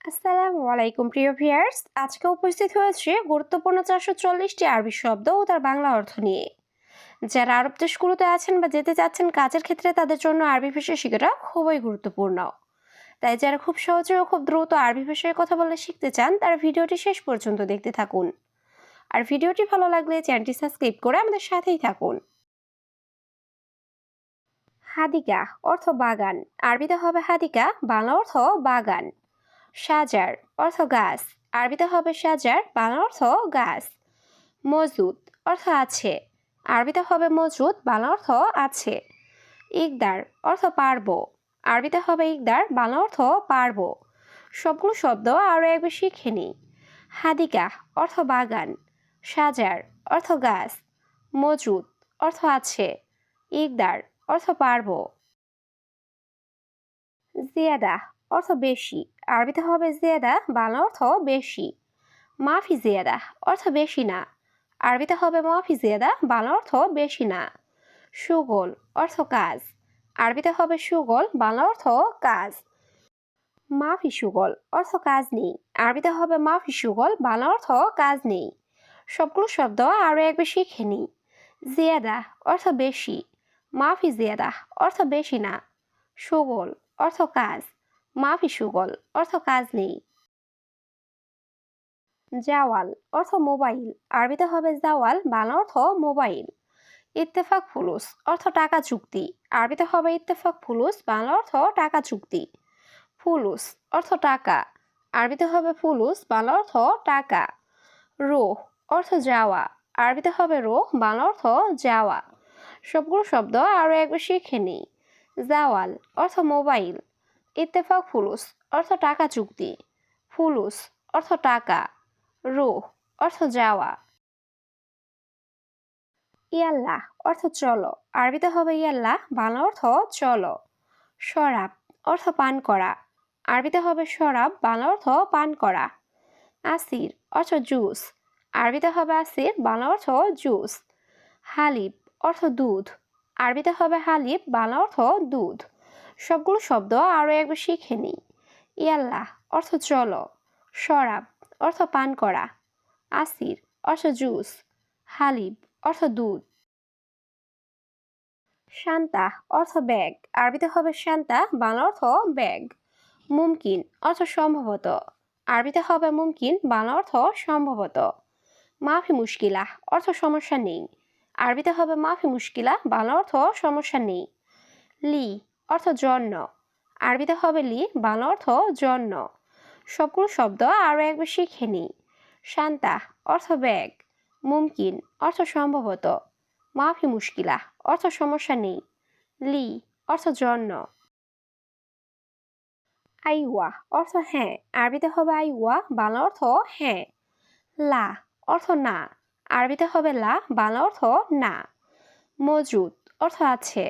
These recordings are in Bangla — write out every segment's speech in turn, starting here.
আসসালামু আলাইকুম প্রিয় ভিউয়ার্স, আজকে উপস্থিত হয়েছে গুরুত্বপূর্ণ 440টি আরবি শব্দ ও তার বাংলা অর্থ নিয়ে। যারা আরব দেশগুলোতে আছেন বা যেতে চাচ্ছেন কাজের ক্ষেত্রে তাদের জন্য আরবি ভাষা শেখাটা খুবই গুরুত্বপূর্ণ। তাই যারা খুব সহজে ও খুব দ্রুত আরবি ভাষায় কথা বলে শিখতে চান তারা ভিডিওটি শেষ পর্যন্ত দেখতে থাকুন। আর ভিডিওটি ভালো লাগলে চ্যানেলটি সাবস্ক্রাইব করে আমাদের সাথেই থাকুন। হাদিকা অর্থ বাগান, আরবিতে হবে হাদিকা, বাংলা অর্থ বাগান। সাজার অর্থ গাছ, আরবিতে হবে সাজার, বাংলা অর্থ গাছ। মজুদ অর্থ আছে, আরবিতে হবে মজুদ, বাংলা অর্থ আছে। ইকদার অর্থ পারব, আরবিতে হবে ইকদার, বাংলা অর্থ পারব। সবগুলো শব্দ আরও একবার শিখে নিই। হাদিকা অর্থ বাগান, সাজার অর্থ গাছ, মজুদ অর্থ আছে, ইকদার অর্থ পারব। জিয়াদা অর্থ বেশি, আরবিতে হবে জিয়াদা, বাংলা অর্থ বেশি। মাফি জিয়াদা অর্থ বেশি না, আরবিতে হবে মাফি জিয়াদা, বাংলা অর্থ বেশি না। সুগল অর্থ কাজ, আরবিতে হবে সুগল, বাংলা অর্থ কাজ। মাফি সুগল অর্থ কাজ নেই, আরবিতে হবে মাফি সুগল, বাংলা অর্থ কাজ নেই। সবগুলো শব্দ আরও একবার শিখে নিই। জিয়াদা অর্থ বেশি, মাফি জিয়াদা অর্থ বেশি না, সুগল অর্থ কাজ, মাফি সুগল অর্থ কাজ নেই। জাওয়াল অর্থ মোবাইল, আরবিতে হবে জাওয়াল, বাংলা অর্থ মোবাইল। ইত্তেফাক ফুলুস অর্থ টাকা চুক্তি, আরবিতে হবে ইত্তেফাক ফুলুস, বাংলা অর্থ টাকা চুক্তি। ফুলুস অর্থ টাকা, আরবিতে হবে ফুলুস, বাংলা অর্থ টাকা। রোহ অর্থ যাওয়া, আরবিতে হবে রোহ, বাংলা অর্থ যাওয়া। সবগুলো শব্দ আরও একবার শিখে নিই। জাওয়াল অর্থ মোবাইল, ইত্তেফাক ফুলুস অর্থ টাকা চুক্তি, ফুলুস অর্থ টাকা, রুহ অর্থ যাওয়া। ইয়াল্লাহ অর্থ চলো, আরবিতে হবে ইয়াল্লাহ, বাংলা অর্থ চলো। শরাব অর্থ পান করা, আরবিতে হবে শরাব, বাংলা অর্থ পান করা। আসির অর্থ জুস, আরবিতে হবে আসির, বাংলা অর্থ জুস। হালিব অর্থ দুধ, আরবিতে হবে হালিব, বাংলা অর্থ দুধ। সবগুলো শব্দ আরও একবার শিখে নিই। ইয়াল্লাহ অর্থ চলো, শরাব অর্থ পান করা, আসির অর্থ জুস, হালিব অর্থ দুধ। শান্তা অর্থ ব্যাগ, আরবিতে হবে শান্তা, বাংলা অর্থ ব্যাগ। মুমকিন অর্থ সম্ভবত, আরবিতে হবে মুমকিন, বাংলা অর্থ সম্ভবত। মাফি মুশকিলা অর্থ সমস্যা নেই, আরবিতে হবে মাফি মুশকিলা, বাংলা অর্থ সমস্যা নেই। লি অর্থ জন্য, আরবিতে হবে লি, বাংলা অর্থ জন্য। সবগুলো শব্দ আরও একবার শিখে নিই। শান্তা অর্থ ব্যাগ, মুমকিন অর্থ সম্ভবত, মাফি মুশকিলা অর্থ সমস্যা নেই, লি অর্থ জন্য। আইওয়া অর্থ হ্যাঁ, আরবিতে হবে আইওয়া, বাংলা অর্থ হ্যাঁ। লা অর্থ না, আরবিতে হবে লা, বাংলা অর্থ না। মজুদ অর্থ আছে,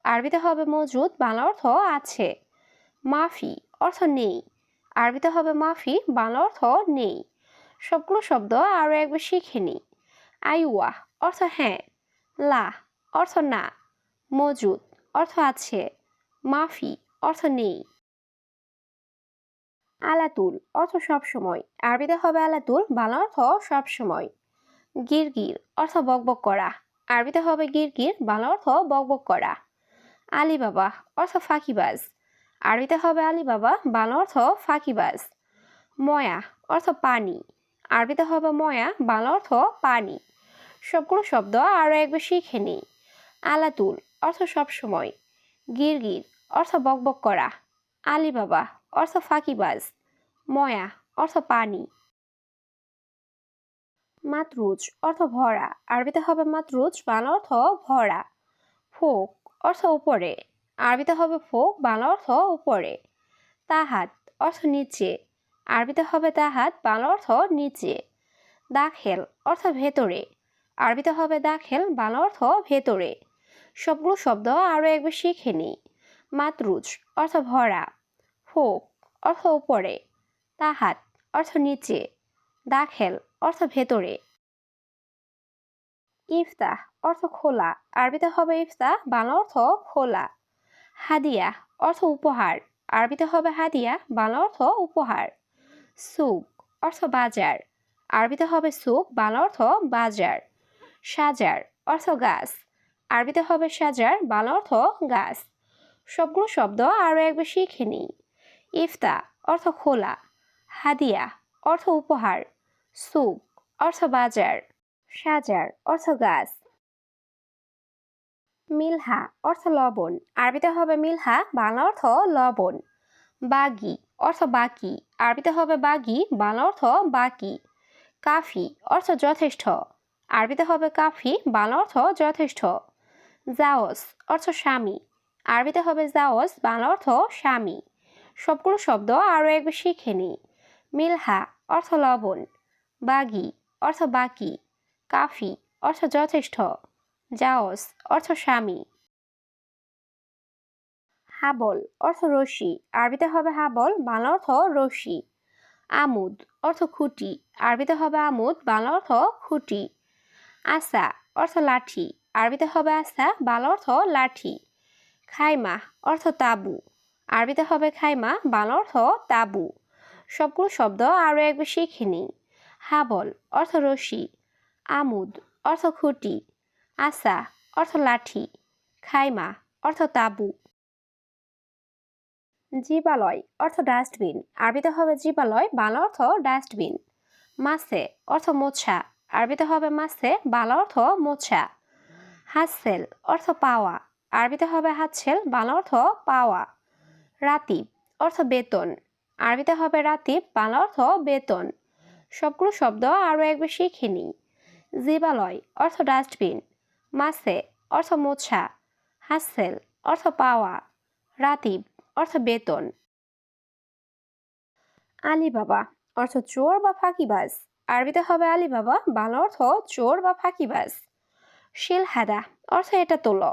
আরবিতে হবে মজুদ, বাংলা অর্থ আছে। মাফি অর্থ নেই, আরবিতে হবে মাফি, বাংলা অর্থ নেই। সবগুলো শব্দ আরও একবার শিখে নিই। আইওয়া অর্থ হ্যাঁ, লা অর্থ না, মজুদ অর্থ আছে, মাফি অর্থ নেই। আলাতুল অর্থ সবসময়, আরবিতে হবে আলাতুল, বাংলা অর্থ সবসময়। গিরগির অর্থ বকবক করা, আরবিতে হবে গিরগির, বাংলা অর্থ বকবক করা। আলিবাবা অর্থ ফাঁকিবাজ, আরবিতে হবে আলিবাবা, বাংলা অর্থ ফাঁকিবাজ। ময়া অর্থ পানি, আরবিতে হবে ময়া, বাংলা অর্থ পানি। সবগুলো শব্দ আরও একবার শিখে নিই। আলাতুল অর্থ সবসময়, গিরগির অর্থ বকবক করা, আলিবাবা অর্থ ফাঁকিবাজ, ময়া অর্থ পানি। মাতরুজ অর্থ ভরা, আরবিতে হবে মাতরুজ, বাংলা অর্থ ভরা। ফোক অর্থ উপরে, আরবিতে হবে ফোক, বাংলা অর্থ উপরে। তাহাত অর্থ নিচে, আরবিতে হবে তাহাত, বাংলা অর্থ নিচে। দাখেল অর্থ ভেতরে, আরবিতে হবে দাখেল, বাংলা অর্থ ভেতরে। সবগুলো শব্দ আরও একবার শিখে নিই। মাতরুজ অর্থ ভরা, ফোক অর্থ উপরে, তাহাত অর্থ নিচে, দাখেল অর্থ ভেতরে। ইফতাহ অর্থ খোলা, আরবিতে হবে ইফতাহ, বাংলা অর্থ খোলা। হাদিয়া অর্থ উপহার, আরবিতে হবে হাদিয়া, বাংলা অর্থ উপহার। সুক অর্থ বাজার, আরবিতে হবে সুক, বাংলা অর্থ বাজার। সাজার অর্থ গাছ, আরবিতে হবে সাজার, বাংলা অর্থ গাছ। সবগুলো শব্দ আরও একবার শিখে নিই। ইফতা অর্থ খোলা, হাদিয়া অর্থ উপহার, সুক অর্থ বাজার, সাজার অর্থ গাছ। মিলহা অর্থ লবণ, আরবিতে হবে মিলহা, বাংলা অর্থ লবণ। বাগি অর্থ বাকি, আরবিতে হবে বাগি, বাংলা অর্থ বাকি। কাফি অর্থ যথেষ্ট, আরবিতে হবে কাফি, বাংলা অর্থ যথেষ্ট। জাওজ অর্থ স্বামী, আরবিতে হবে জাওজ, বাংলা অর্থ স্বামী। সবগুলো শব্দ আরও একবার শিখে নিই। মিলহা অর্থ লবণ, বাগি অর্থ বাকি, কাফি অর্থ যথেষ্ট, জাওজ অর্থ স্বামী। হাবল অর্থ রশি, আরবিতে হবে হাবল, বাংলা অর্থ রশি। আমুদ অর্থ খুঁটি, আরবিতে হবে আমুদ, বাংলা অর্থ খুঁটি। আসা অর্থ লাঠি, আরবিতে হবে আসা, বাংলা অর্থ লাঠি। খাইমা অর্থ তাবু, আরবিতে হবে খাইমা, বাংলা অর্থ তাবু। সবগুলো শব্দ আরও একবার শিখে নিই। হাবল অর্থ রশি, আমুদ অর্থ খুঁটি, আসা অর্থ লাঠি, খাইমা অর্থ তাবু। জীবালয় অর্থ ডাস্টবিন, আরবিতে হবে জীবালয়, বাংলা অর্থ ডাস্টবিন। মাছে অর্থ মোছা, আরবিতে হবে মাছে, বাংলা অর্থ মোছা। হাতসেল অর্থ পাওয়া, আরবিতে হবে হাতসেল, বাংলা অর্থ পাওয়া। রাতিব অর্থ বেতন, আরবিতে হবে রাতিব, বাংলা অর্থ বেতন। সবগুলো শব্দ আরও একবার শিখে নিই। জীবালয় অর্থ ডাস্টবিন, মাছে অর্থ মোছা, হাতসেল অর্থ পাওয়া, রাতিব অর্থ বেতন। আলিবাবা অর্থ চোর বা ফাঁকিবাজ, আরবিতে হবে আলিবাবা, বাংলা অর্থ চোর বা ফাঁকিবাজ। শিলহাদা অর্থ এটা তোলো,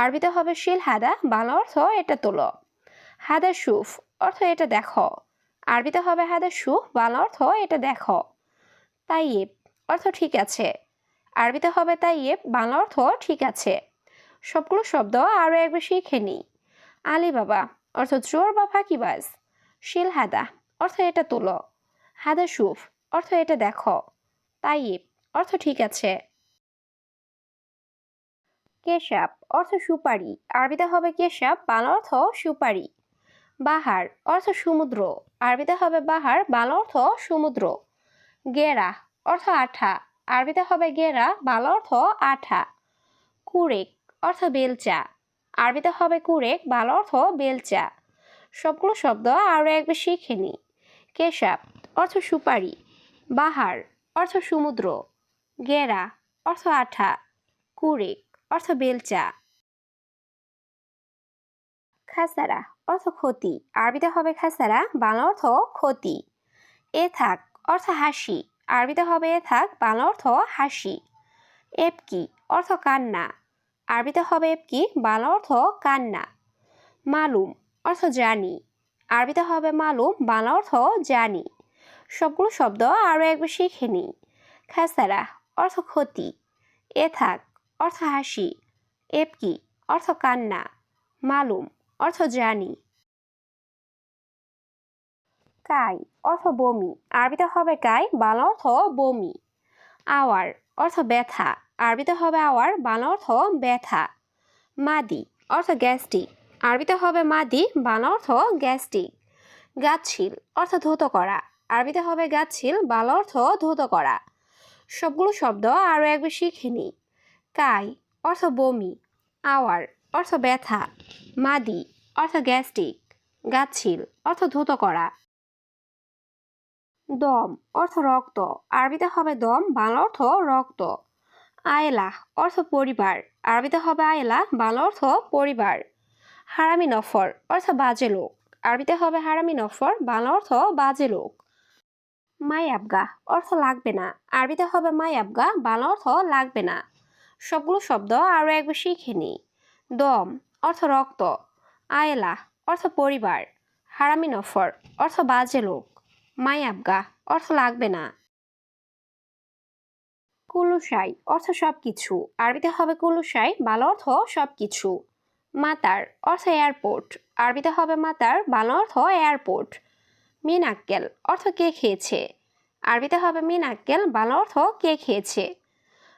আরবিতে হবে শিলহাদা, বাংলা অর্থ এটা তোলো। হাদা সুফ অর্থ এটা দেখো, আরবিতে হবে হাদা সুফ, বাংলা অর্থ এটা দেখো। তাইয়েব অর্থ ঠিক আছে, আরবিতে হবে তাইয়েব, বাংলা অর্থ ঠিক আছে। সবগুলো শব্দ আরও একবার শিখে নিই। আলিবাবা অর্থ চোর বা ফাঁকিবাজ, শিলহাদা অর্থ এটা তোলো, হাদা সুফ অর্থ এটা দেখো, তাইয়েব অর্থ ঠিক আছে। কেশাব অর্থ সুপারি, আরবিতে হবে কেশাব, বাংলা অর্থ সুপারি। বাহার অর্থ সমুদ্র, আরবিতে হবে বাহার, বাংলা অর্থ সমুদ্র। গেরা অর্থ আঠা, আরবিতে হবে গেরা, বাংলা অর্থ আঠা। কুরেক অর্থ বেলচা, আরবিতে হবে কুরেক, বাংলা অর্থ বেলচা। সবগুলো শব্দ আরও একবার শিখে নিই। কেশাব অর্থ সুপারি, বাহার অর্থ সমুদ্র, গেরা অর্থ আঠা, কুরেক অর্থ বেলচা। খাসারা অর্থ ক্ষতি, আরবিতে হবে খাসারা, বাংলা অর্থ ক্ষতি। এ থাক অর্থ হাসি, আরবিতে হবে এ থাক, বাংলা অর্থ হাসি। এবকি অর্থ কান্না, আরবিতে হবে এবকি, বাংলা অর্থ কান্না। মালুম অর্থ জানি, আরবিতে হবে মালুম, বাংলা অর্থ জানি। সবগুলো শব্দ আরও একবার শিখে নিই। খাসারা অর্থ ক্ষতি, এ থাক অর্থ হাসি, এবকি অর্থ কান্না, মালুম অর্থ জানি। কাই অর্থ বমি, আরবিতে হবে কাই, বাংলা অর্থ বমি। আওয়ার অর্থ ব্যথা, আরবিতে হবে আওয়ার, বাংলা অর্থ ব্যথা। মাদি অর্থ গ্যাস্ট্রিক, আরবিতে হবে মাদি, বাংলা অর্থ গ্যাস্ট্রিক। গাছছিল অর্থ ধৌত করা, আরবিতে হবে গাছছিল, বাংলা অর্থ ধৌত করা। সবগুলো শব্দ আরও একবার শিখে নিই। কাই অর্থ বমি, আওয়ার অর্থ ব্যথা, মাদি অর্থ গ্যাস্ট্রিক, গাছছিল অর্থ ধৌত করা। দম অর্থ রক্ত, আরবিতে হবে দম, বাংলা অর্থ রক্ত। আয়েলা অর্থ পরিবার, আরবিতে হবে আয়েলা, বাংলা অর্থ পরিবার। হারামি নফর অর্থ বাজে লোক, আরবিতে হবে হারামি নফর, বাংলা অর্থ বাজে লোক। মাই আবগা অর্থ লাগবে না, আরবিতে হবে মাই আবগা, বাংলা অর্থ লাগবে না। সবগুলো শব্দ আরও একবার শিখে নিই। দম অর্থ রক্ত, আয়েলা অর্থ পরিবার, হারামি নফর অর্থ বাজে লোক, মাই আবগা অর্থ লাগবে না। কুলুসাই অর্থ সবকিছু, আরবিতে হবে কুলুসাই, বাংলা অর্থ সবকিছু। মাতার অর্থ এয়ারপোর্ট, আরবিতে হবে মাতার, বাংলা অর্থ এয়ারপোর্ট। মিন আক্কেল অর্থ কে খেয়েছে। আরবিতে হবে মিন আক্কেল, বাংলা অর্থ কে খেয়েছে।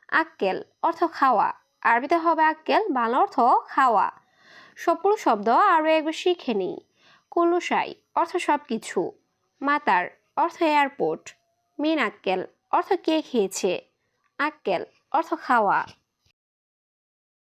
আক্কেল অর্থ খাওয়া। আরবিতে হবে আক্কেল, বাংলা অর্থ খাওয়া। সবগুলো শব্দ আরও একবার শিখে নিই। কুল্লুশাই অর্থ সব কিছু। মাতার অর্থ এয়ারপোর্ট। মিন আক্কেল অর্থ কে খেয়েছে। আক্কেল অর্থ খাওয়া।